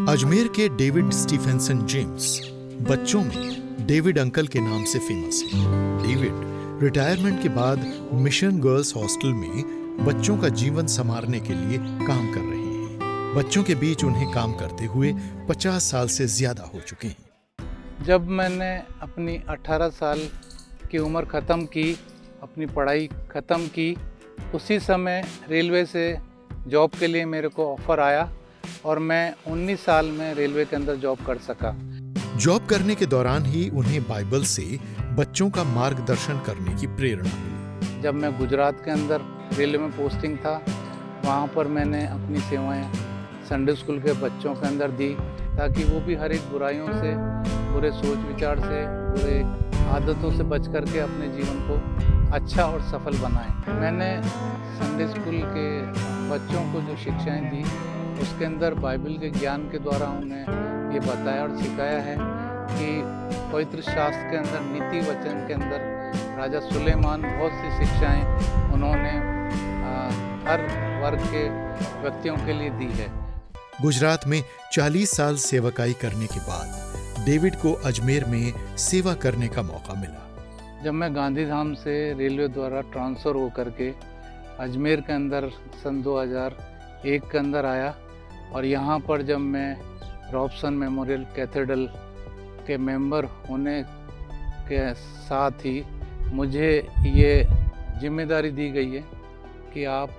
अजमेर के David Stephenson James बच्चों में डेविड अंकल के नाम से फेमस है। डेविड रिटायरमेंट के बाद मिशन गर्ल्स हॉस्टल में बच्चों का जीवन संवारने के लिए काम कर रहे हैं। बच्चों के बीच उन्हें काम करते हुए 50 साल से ज्यादा हो चुके हैं। जब मैंने अपनी 18 साल की उम्र ख़त्म की, अपनी पढ़ाई ख़त्म की, उसी समय रेलवे से जॉब के लिए मेरे को ऑफ़र आया और मैं 19 साल में रेलवे के अंदर जॉब कर सका। जॉब करने के दौरान ही उन्हें बाइबल से बच्चों का मार्गदर्शन करने की प्रेरणा मिली। जब मैं गुजरात के अंदर रेलवे में पोस्टिंग था, वहाँ पर मैंने अपनी सेवाएं संडे स्कूल के बच्चों के अंदर दी ताकि वो भी हर एक बुराइयों से, बुरे सोच विचार से, बुरे आदतों से बच करके अपने जीवन को अच्छा और सफल बनाएं। मैंने संडे स्कूल के बच्चों को जो शिक्षाएं दी, उसके अंदर बाइबल के ज्ञान के द्वारा उन्हें ये बताया और सिखाया है कि पवित्र शास्त्र के अंदर, नीति वचन के अंदर राजा सुलेमान बहुत सी शिक्षाएं उन्होंने हर वर्ग के व्यक्तियों के लिए दी है। गुजरात में 40 साल सेवकाई करने के बाद डेविड को अजमेर में सेवा करने का मौका मिला। जब मैं गांधीधाम से रेलवे द्वारा ट्रांसफ़र होकर के अजमेर के अंदर सन 2001 के अंदर आया और यहाँ पर जब मैं रॉबसन मेमोरियल कैथेड्रल के मेंबर होने के साथ ही मुझे ये जिम्मेदारी दी गई है कि आप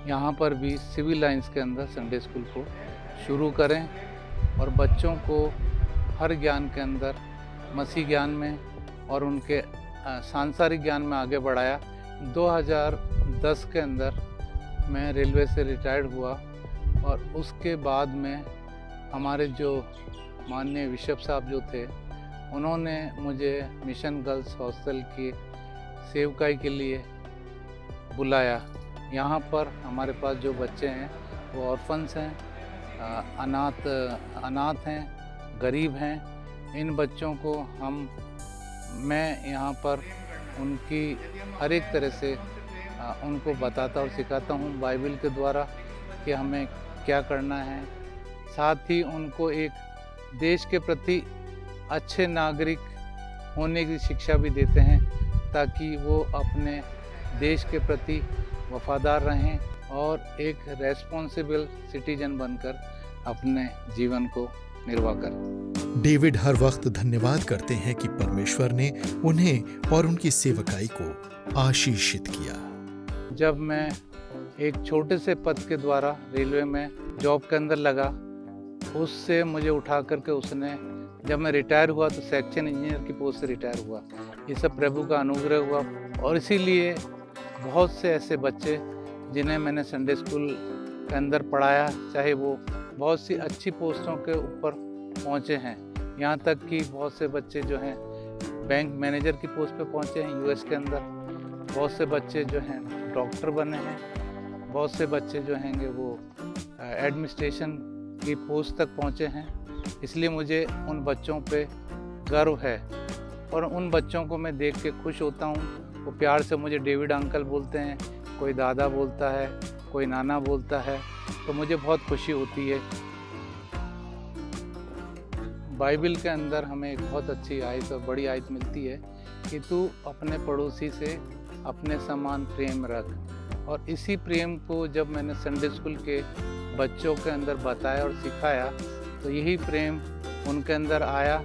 यहाँ पर भी सिविल लाइंस के अंदर संडे स्कूल को शुरू करें और बच्चों को हर ज्ञान के अंदर, मसीह ज्ञान में और उनके सांसारिक ज्ञान में आगे बढ़ाया। 2010 के अंदर मैं रेलवे से रिटायर्ड हुआ और उसके बाद में हमारे जो माननीय बिशप साहब जो थे, उन्होंने मुझे मिशन गर्ल्स हॉस्टल की सेवकाई के लिए बुलाया। यहाँ पर हमारे पास जो बच्चे हैं वो ऑर्फन्स हैं, अनाथ हैं, गरीब हैं। इन बच्चों को मैं यहाँ पर उनकी हर एक तरह से उनको बताता और सिखाता हूँ बाइबल के द्वारा कि हमें क्या करना है। साथ ही उनको एक देश के प्रति अच्छे नागरिक होने की शिक्षा भी देते हैं ताकि वो अपने देश के प्रति वफादार रहें और एक रेस्पॉन्सिबल सिटीजन बनकर अपने जीवन को निर्वाह करें। डेविड हर वक्त धन्यवाद करते हैं कि परमेश्वर ने उन्हें और उनकी सेवकाई को आशीषित किया। जब मैं एक छोटे से पद के द्वारा रेलवे में जॉब के अंदर लगा, उससे मुझे उठा करके उसने, जब मैं रिटायर हुआ तो सेक्शन इंजीनियर की पोस्ट से रिटायर हुआ। ये सब प्रभु का अनुग्रह हुआ और इसीलिए बहुत से ऐसे बच्चे जिन्हें मैंने संडे स्कूल के अंदर पढ़ाया, चाहे वो बहुत सी अच्छी पोस्टों के ऊपर पहुँचे हैं। यहाँ तक कि बहुत से बच्चे जो हैं बैंक मैनेजर की पोस्ट पे पहुँचे हैं यूएस के अंदर। बहुत से बच्चे जो हैं डॉक्टर बने हैं। बहुत से बच्चे जो हैंगे वो एडमिनिस्ट्रेशन की पोस्ट तक पहुँचे हैं। इसलिए मुझे उन बच्चों पे गर्व है और उन बच्चों को मैं देख के खुश होता हूँ। वो प्यार से मुझे डेविड अंकल बोलते हैं, कोई दादा बोलता है, कोई नाना बोलता है, तो मुझे बहुत खुशी होती है। बाइबल के अंदर हमें एक बहुत अच्छी आयत और बड़ी आयत मिलती है कि तू अपने पड़ोसी से अपने समान प्रेम रख। और इसी प्रेम को जब मैंने संडे स्कूल के बच्चों के अंदर बताया और सिखाया तो यही प्रेम उनके अंदर आया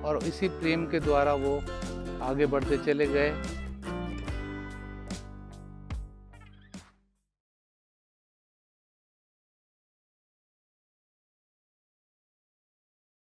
और इसी प्रेम के द्वारा वो आगे बढ़ते चले गए